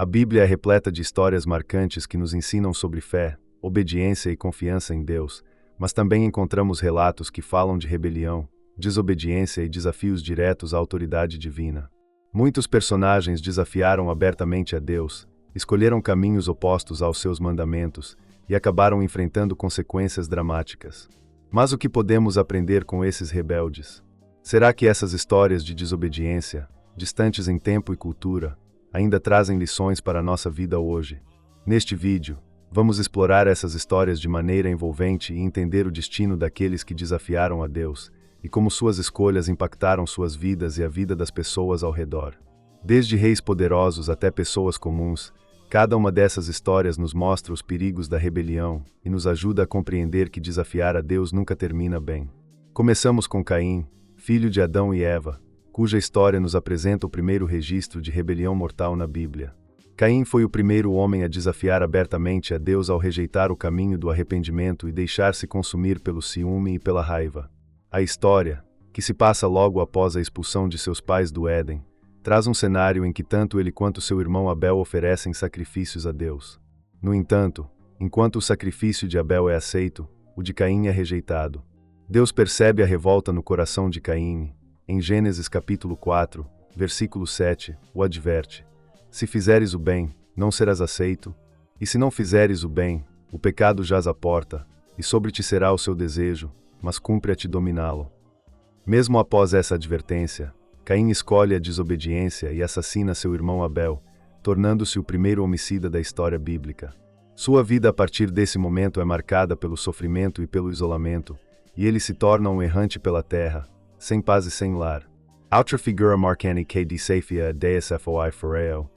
A Bíblia é repleta de histórias marcantes que nos ensinam sobre fé, obediência e confiança em Deus, mas também encontramos relatos que falam de rebelião, desobediência e desafios diretos à autoridade divina. Muitos personagens desafiaram abertamente a Deus, escolheram caminhos opostos aos seus mandamentos e acabaram enfrentando consequências dramáticas. Mas o que podemos aprender com esses rebeldes? Será que essas histórias de desobediência, distantes em tempo e cultura, ainda trazem lições para a nossa vida hoje? Neste vídeo, vamos explorar essas histórias de maneira envolvente e entender o destino daqueles que desafiaram a Deus, e como suas escolhas impactaram suas vidas e a vida das pessoas ao redor. Desde reis poderosos até pessoas comuns, cada uma dessas histórias nos mostra os perigos da rebelião e nos ajuda a compreender que desafiar a Deus nunca termina bem. Começamos com Caim, filho de Adão e Eva, cuja história nos apresenta o primeiro registro de rebelião mortal na Bíblia. Caim foi o primeiro homem a desafiar abertamente a Deus ao rejeitar o caminho do arrependimento e deixar-se consumir pelo ciúme e pela raiva. A história, que se passa logo após a expulsão de seus pais do Éden, traz um cenário em que tanto ele quanto seu irmão Abel oferecem sacrifícios a Deus. No entanto, enquanto o sacrifício de Abel é aceito, o de Caim é rejeitado. Deus percebe a revolta no coração de Caim. Em Gênesis capítulo 4, versículo 7, o adverte: se fizeres o bem, não serás aceito, e se não fizeres o bem, o pecado jaz à porta, e sobre ti será o seu desejo, mas cumpre a ti dominá-lo. Mesmo após essa advertência, Caim escolhe a desobediência e assassina seu irmão Abel, tornando-se o primeiro homicida da história bíblica. Sua vida a partir desse momento é marcada pelo sofrimento e pelo isolamento, e ele se torna um errante pela terra, sem paz e sem lar. Outra figura marcante que desafia a Deus foi Farao,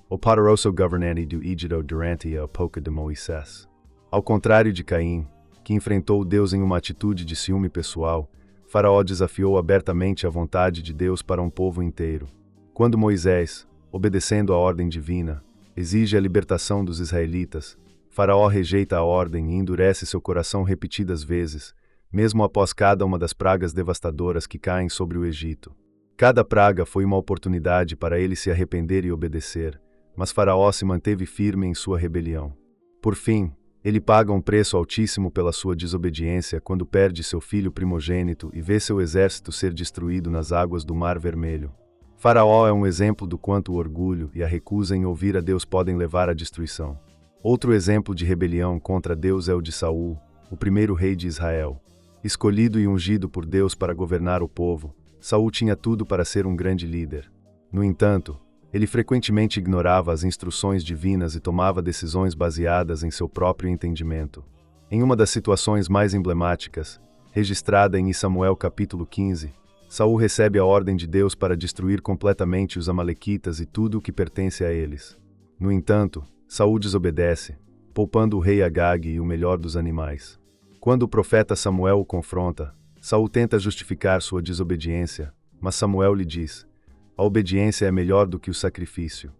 o poderoso governante do Egito durante a época de Moisés. Ao contrário de Caim, que enfrentou Deus em uma atitude de ciúme pessoal, Faraó desafiou abertamente a vontade de Deus para um povo inteiro. Quando Moisés, obedecendo à ordem divina, exige a libertação dos israelitas, Faraó rejeita a ordem e endurece seu coração repetidas vezes, mesmo após cada uma das pragas devastadoras que caem sobre o Egito. Cada praga foi uma oportunidade para ele se arrepender e obedecer, mas Faraó se manteve firme em sua rebelião. Por fim, ele paga um preço altíssimo pela sua desobediência quando perde seu filho primogênito e vê seu exército ser destruído nas águas do Mar Vermelho. Faraó é um exemplo do quanto o orgulho e a recusa em ouvir a Deus podem levar à destruição. Outro exemplo de rebelião contra Deus é o de Saul, o primeiro rei de Israel. Escolhido e ungido por Deus para governar o povo, Saul tinha tudo para ser um grande líder. No entanto, ele frequentemente ignorava as instruções divinas e tomava decisões baseadas em seu próprio entendimento. Em uma das situações mais emblemáticas, registrada em Samuel capítulo 15, Saul recebe a ordem de Deus para destruir completamente os amalequitas e tudo o que pertence a eles. No entanto, Saul desobedece, poupando o rei Agag e o melhor dos animais. Quando o profeta Samuel o confronta, Saul tenta justificar sua desobediência, mas Samuel lhe diz: a obediência é melhor do que o sacrifício.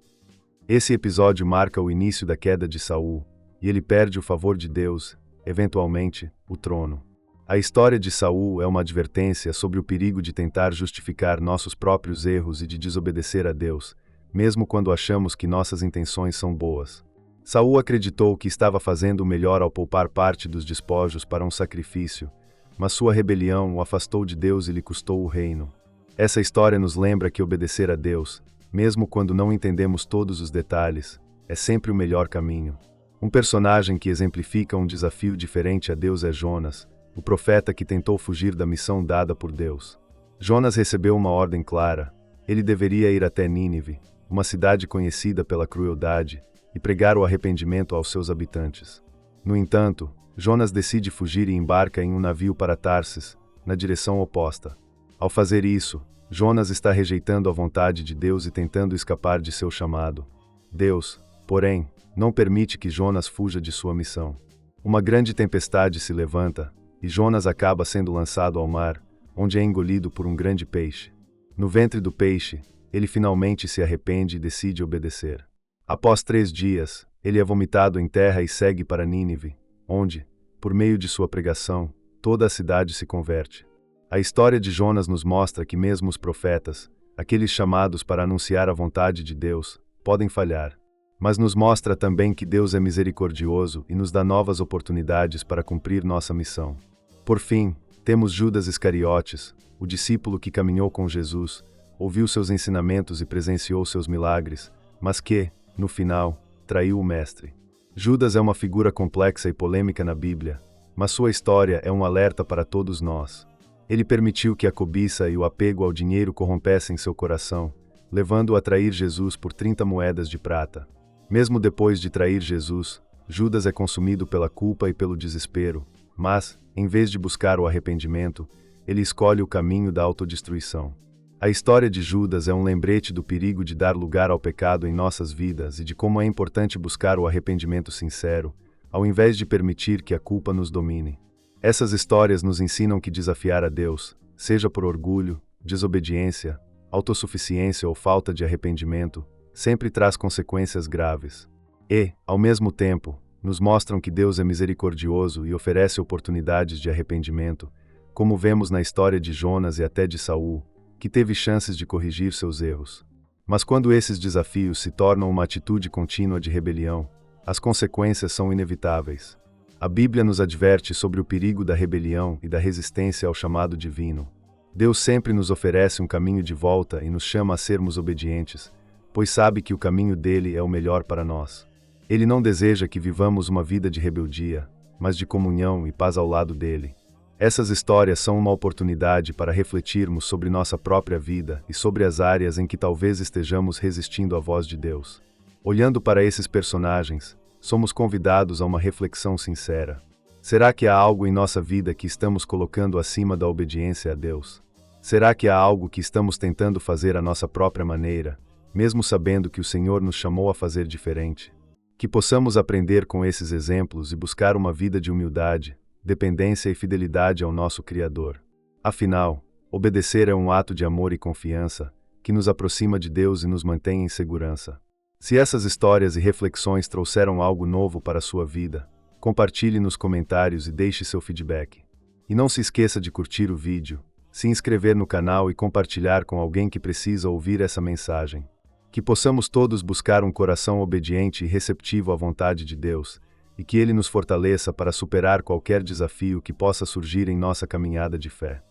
Esse episódio marca o início da queda de Saul, e ele perde o favor de Deus, eventualmente, o trono. A história de Saul é uma advertência sobre o perigo de tentar justificar nossos próprios erros e de desobedecer a Deus, mesmo quando achamos que nossas intenções são boas. Saul acreditou que estava fazendo o melhor ao poupar parte dos despojos para um sacrifício, mas sua rebelião o afastou de Deus e lhe custou o reino. Essa história nos lembra que obedecer a Deus, mesmo quando não entendemos todos os detalhes, é sempre o melhor caminho. Um personagem que exemplifica um desafio diferente a Deus é Jonas, o profeta que tentou fugir da missão dada por Deus. Jonas recebeu uma ordem clara: ele deveria ir até Nínive, uma cidade conhecida pela crueldade, e pregar o arrependimento aos seus habitantes. No entanto, Jonas decide fugir e embarca em um navio para Tarsis, na direção oposta. Ao fazer isso, Jonas está rejeitando a vontade de Deus e tentando escapar de seu chamado. Deus, porém, não permite que Jonas fuja de sua missão. Uma grande tempestade se levanta, e Jonas acaba sendo lançado ao mar, onde é engolido por um grande peixe. No ventre do peixe, ele finalmente se arrepende e decide obedecer. Após 3 dias, ele é vomitado em terra e segue para Nínive, onde, por meio de sua pregação, toda a cidade se converte. A história de Jonas nos mostra que mesmo os profetas, aqueles chamados para anunciar a vontade de Deus, podem falhar. mas nos mostra também que Deus é misericordioso e nos dá novas oportunidades para cumprir nossa missão. Por fim, temos Judas Iscariotes, o discípulo que caminhou com Jesus, ouviu seus ensinamentos e presenciou seus milagres, mas que, no final, traiu o Mestre. Judas é uma figura complexa e polêmica na Bíblia, mas sua história é um alerta para todos nós. Ele permitiu que a cobiça e o apego ao dinheiro corrompessem seu coração, levando-o a trair Jesus por 30 moedas de prata. Mesmo depois de trair Jesus, Judas é consumido pela culpa e pelo desespero, mas, em vez de buscar o arrependimento, ele escolhe o caminho da autodestruição. A história de Judas é um lembrete do perigo de dar lugar ao pecado em nossas vidas e de como é importante buscar o arrependimento sincero, ao invés de permitir que a culpa nos domine. Essas histórias nos ensinam que desafiar a Deus, seja por orgulho, desobediência, autossuficiência ou falta de arrependimento, sempre traz consequências graves. E, ao mesmo tempo, nos mostram que Deus é misericordioso e oferece oportunidades de arrependimento, como vemos na história de Jonas e até de Saul, que teve chances de corrigir seus erros. Mas quando esses desafios se tornam uma atitude contínua de rebelião, as consequências são inevitáveis. A Bíblia nos adverte sobre o perigo da rebelião e da resistência ao chamado divino. Deus sempre nos oferece um caminho de volta e nos chama a sermos obedientes, pois sabe que o caminho dele é o melhor para nós. Ele não deseja que vivamos uma vida de rebeldia, mas de comunhão e paz ao lado dele. Essas histórias são uma oportunidade para refletirmos sobre nossa própria vida e sobre as áreas em que talvez estejamos resistindo à voz de Deus. Olhando para esses personagens, somos convidados a uma reflexão sincera. Será que há algo em nossa vida que estamos colocando acima da obediência a Deus? Será que há algo que estamos tentando fazer à nossa própria maneira, mesmo sabendo que o Senhor nos chamou a fazer diferente? Que possamos aprender com esses exemplos e buscar uma vida de humildade, dependência e fidelidade ao nosso Criador. Afinal, obedecer é um ato de amor e confiança, que nos aproxima de Deus e nos mantém em segurança. Se essas histórias e reflexões trouxeram algo novo para a sua vida, compartilhe nos comentários e deixe seu feedback. E não se esqueça de curtir o vídeo, se inscrever no canal e compartilhar com alguém que precisa ouvir essa mensagem. Que possamos todos buscar um coração obediente e receptivo à vontade de Deus, e que Ele nos fortaleça para superar qualquer desafio que possa surgir em nossa caminhada de fé.